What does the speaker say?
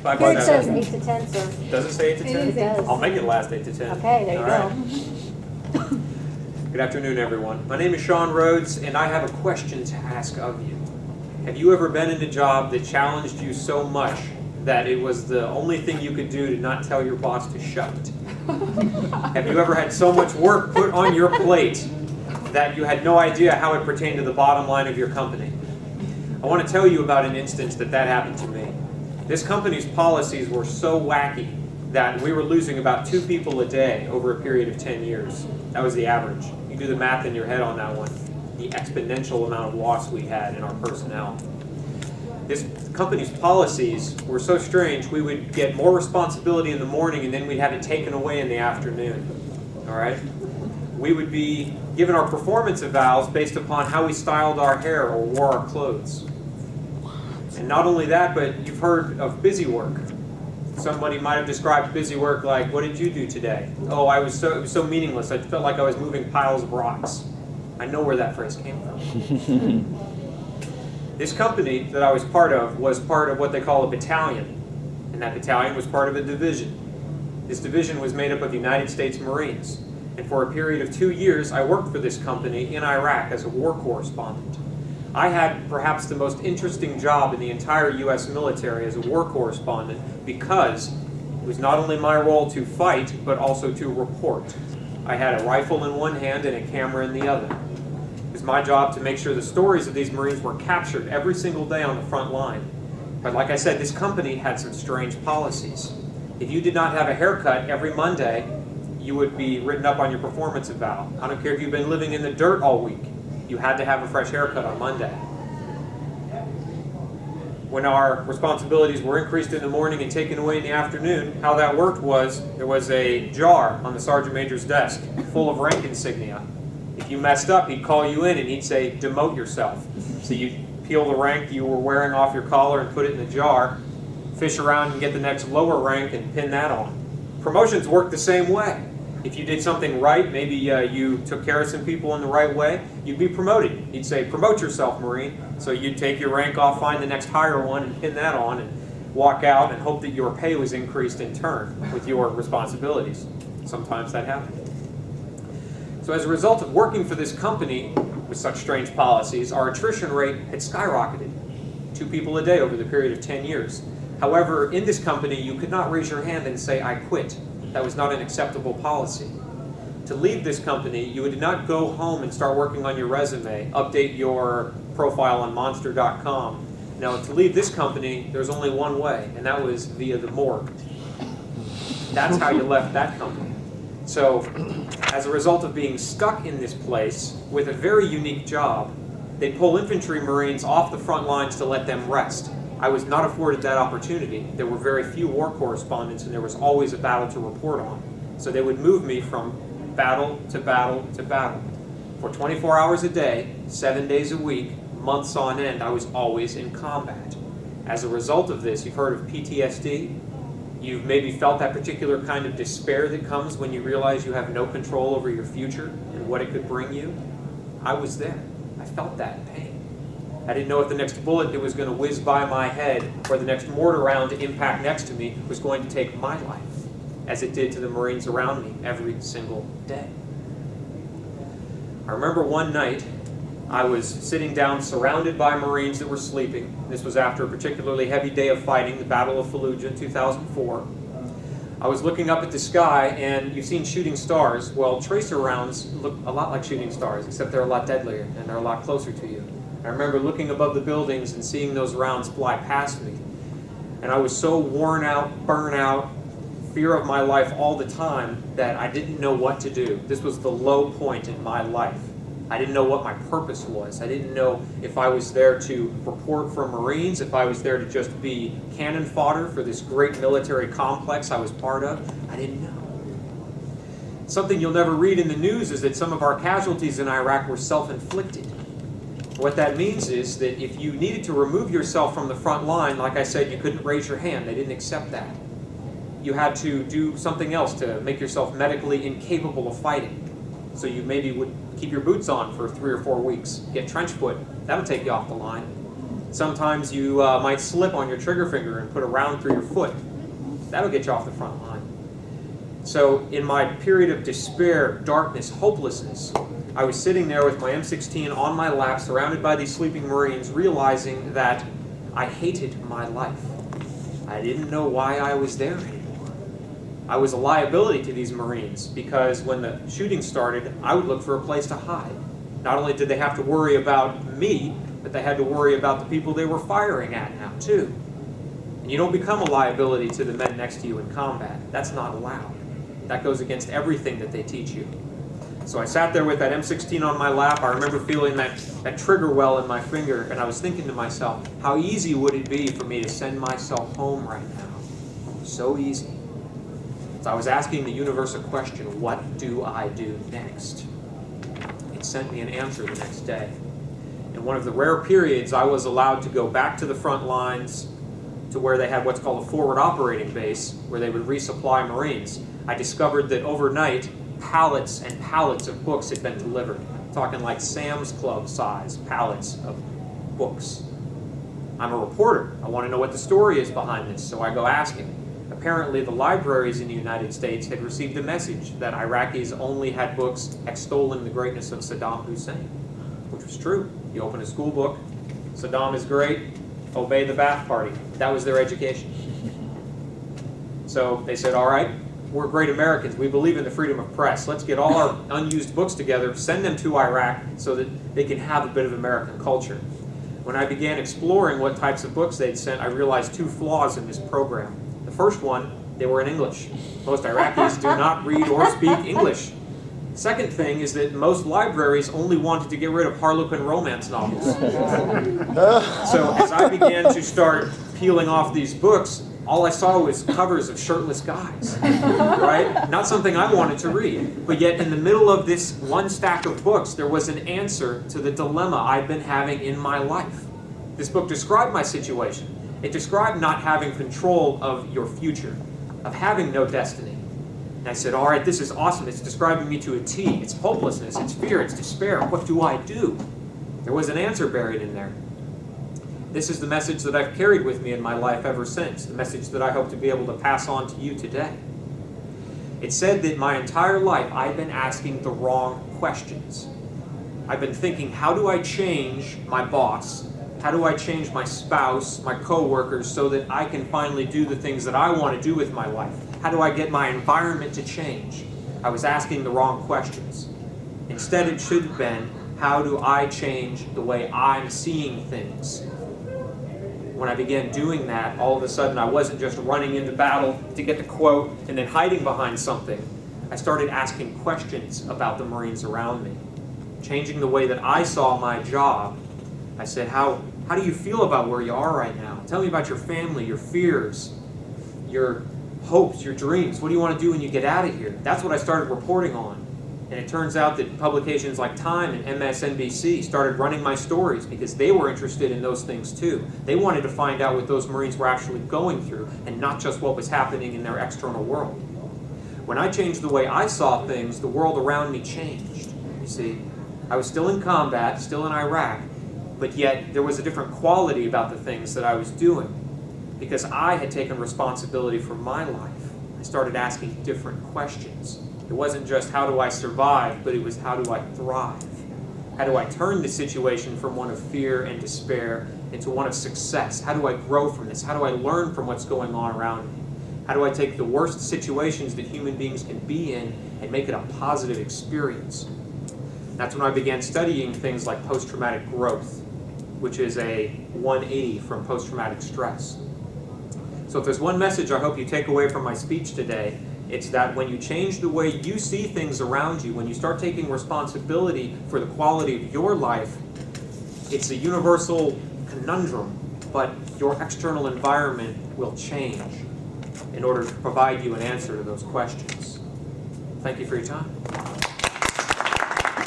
5 Here to it says 7. 8 to 10, sir. Does it say 8 to 10? It does. I'll make it last 8 to 10. Okay, there you All go. right. Good afternoon, everyone. My name is Shawn Rhodes, and I have a question to ask of you. Have you ever been in a job that challenged you so much that it was the only thing you could do to not tell your boss to shut it? Have you ever had so much work put on your plate that you had no idea how it pertained to the bottom line of your company? I want to tell you about an instance that happened to me. This company's policies were so wacky that we were losing about 2 people a day over a period of 10 years. That was the average. You do the math in your head on that one. The exponential amount of loss we had in our personnel. This company's policies were so strange, we would get more responsibility in the morning and then we'd have it taken away in the afternoon. All right? We would be given our performance evals based upon how we styled our hair or wore our clothes. And not only that, but you've heard of busy work. Somebody might have described busy work like, what did you do today? Oh, it was so meaningless. I felt like I was moving piles of rocks. I know where that phrase came from. This company that I was part of was part of what they call a battalion. And that battalion was part of a division. This division was made up of United States Marines. And for a period of 2 years, I worked for this company in Iraq as a war correspondent. I had perhaps the most interesting job in the entire U.S. military as a war correspondent because it was not only my role to fight, but also to report. I had a rifle in one hand and a camera in the other. It was my job to make sure the stories of these Marines were captured every single day on the front line. But like I said, this company had some strange policies. If you did not have a haircut every Monday, you would be written up on your performance eval. I don't care if you've been living in the dirt all week. You had to have a fresh haircut on Monday. When our responsibilities were increased in the morning and taken away in the afternoon, how that worked was there was a jar on the sergeant major's desk full of rank insignia. If you messed up, he'd call you in and he'd say, demote yourself. So you'd peel the rank you were wearing off your collar and put it in the jar, fish around and get the next lower rank and pin that on. Promotions work the same way. If you did something right, maybe you took care of some people in the right way, you'd be promoted. He'd say, promote yourself, Marine. So you'd take your rank off, find the next higher one, and pin that on, and walk out and hope that your pay was increased in turn with your responsibilities. Sometimes that happened. So as a result of working for this company with such strange policies, our attrition rate had skyrocketed. 2 people a day over the period of 10 years. However, in this company, you could not raise your hand and say, I quit. That was not an acceptable policy. To leave this company, you would not go home and start working on your resume, update your profile on monster.com. Now, to leave this company, there's only one way, and that was via the morgue. That's how you left that company. So, as a result of being stuck in this place with a very unique job, they pull infantry Marines off the front lines to let them rest. I was not afforded that opportunity. There were very few war correspondents and there was always a battle to report on. So they would move me from battle to battle to battle. For 24 hours a day, 7 days a week, months on end, I was always in combat. As a result of this, you've heard of PTSD. You've maybe felt that particular kind of despair that comes when you realize you have no control over your future and what it could bring you. I was there. I felt that pain. I didn't know if the next bullet that was going to whiz by my head or the next mortar round to impact next to me was going to take my life, as it did to the Marines around me every single day. I remember one night, I was sitting down surrounded by Marines that were sleeping. This was after a particularly heavy day of fighting, the Battle of Fallujah in 2004. I was looking up at the sky, and you've seen shooting stars. Well, tracer rounds look a lot like shooting stars, except they're a lot deadlier, and they're a lot closer to you. I remember looking above the buildings and seeing those rounds fly past me. And I was so worn out, burnt out, fear of my life all the time that I didn't know what to do. This was the low point in my life. I didn't know what my purpose was. I didn't know if I was there to report for Marines, if I was there to just be cannon fodder for this great military complex I was part of. I didn't know. Something you'll never read in the news is that some of our casualties in Iraq were self-inflicted. What that means is that if you needed to remove yourself from the front line, like I said, you couldn't raise your hand. They didn't accept that. You had to do something else to make yourself medically incapable of fighting. So you maybe would keep your boots on for 3 or 4 weeks, get trench foot. That would take you off the line. Sometimes you might slip on your trigger finger and put a round through your foot. That'll get you off the front line. So in my period of despair, darkness, hopelessness, I was sitting there with my M16 on my lap, surrounded by these sleeping Marines, realizing that I hated my life. I didn't know why I was there anymore. I was a liability to these Marines because when the shooting started, I would look for a place to hide. Not only did they have to worry about me, but they had to worry about the people they were firing at now too. And you don't become a liability to the men next to you in combat. That's not allowed. That goes against everything that they teach you. So I sat there with that M16 on my lap. I remember feeling that trigger well in my finger, and I was thinking to myself, how easy would it be for me to send myself home right now? So easy. So I was asking the universe a question, what do I do next? It sent me an answer the next day. In one of the rare periods, I was allowed to go back to the front lines to where they had what's called a forward operating base, where they would resupply Marines. I discovered that overnight, pallets and pallets of books had been delivered. I'm talking like Sam's Club size pallets of books. I'm a reporter. I want to know what the story is behind this, so I go asking. Apparently, the libraries in the United States had received a message that Iraqis only had books extolling the greatness of Saddam Hussein, which was true. You open a school book, Saddam is great, obey the Ba'ath Party. That was their education. So they said, all right, we're great Americans. We believe in the freedom of press. Let's get all our unused books together, send them to Iraq so that they can have a bit of American culture. When I began exploring what types of books they'd sent, I realized two flaws in this program. The first one, they were in English. Most Iraqis do not read or speak English. Second thing is that most libraries only wanted to get rid of Harlequin romance novels. So as I began to start peeling off these books, all I saw was covers of shirtless guys, right? Not something I wanted to read. But yet in the middle of this one stack of books, there was an answer to the dilemma I'd been having in my life. This book described my situation. It described not having control of your future, of having no destiny. And I said, all right, this is awesome. It's describing me to a T. It's hopelessness, it's fear, it's despair. What do I do? There was an answer buried in there. This is the message that I've carried with me in my life ever since, the message that I hope to be able to pass on to you today. It said that my entire life I've been asking the wrong questions. I've been thinking, how do I change my boss? How do I change my spouse, my coworkers, so that I can finally do the things that I want to do with my life? How do I get my environment to change? I was asking the wrong questions. Instead, it should have been, how do I change the way I'm seeing things? When I began doing that, all of a sudden I wasn't just running into battle to get the quote and then hiding behind something. I started asking questions about the Marines around me, changing the way that I saw my job. I said, how do you feel about where you are right now? Tell me about your family, your fears, your hopes, your dreams. What do you want to do when you get out of here? That's what I started reporting on. And it turns out that publications like Time and MSNBC started running my stories because they were interested in those things too. They wanted to find out what those Marines were actually going through and not just what was happening in their external world. When I changed the way I saw things, the world around me changed. You see, I was still in combat, still in Iraq, but yet there was a different quality about the things that I was doing because I had taken responsibility for my life. I started asking different questions. It wasn't just how do I survive, but it was how do I thrive? How do I turn the situation from one of fear and despair into one of success? How do I grow from this? How do I learn from what's going on around me? How do I take the worst situations that human beings can be in and make it a positive experience? That's when I began studying things like post-traumatic growth, which is a 180 from post-traumatic stress. So if there's one message I hope you take away from my speech today, it's that when you change the way you see things around you, when you start taking responsibility for the quality of your life, it's a universal conundrum, but your external environment will change in order to provide you an answer to those questions. Thank you for your time.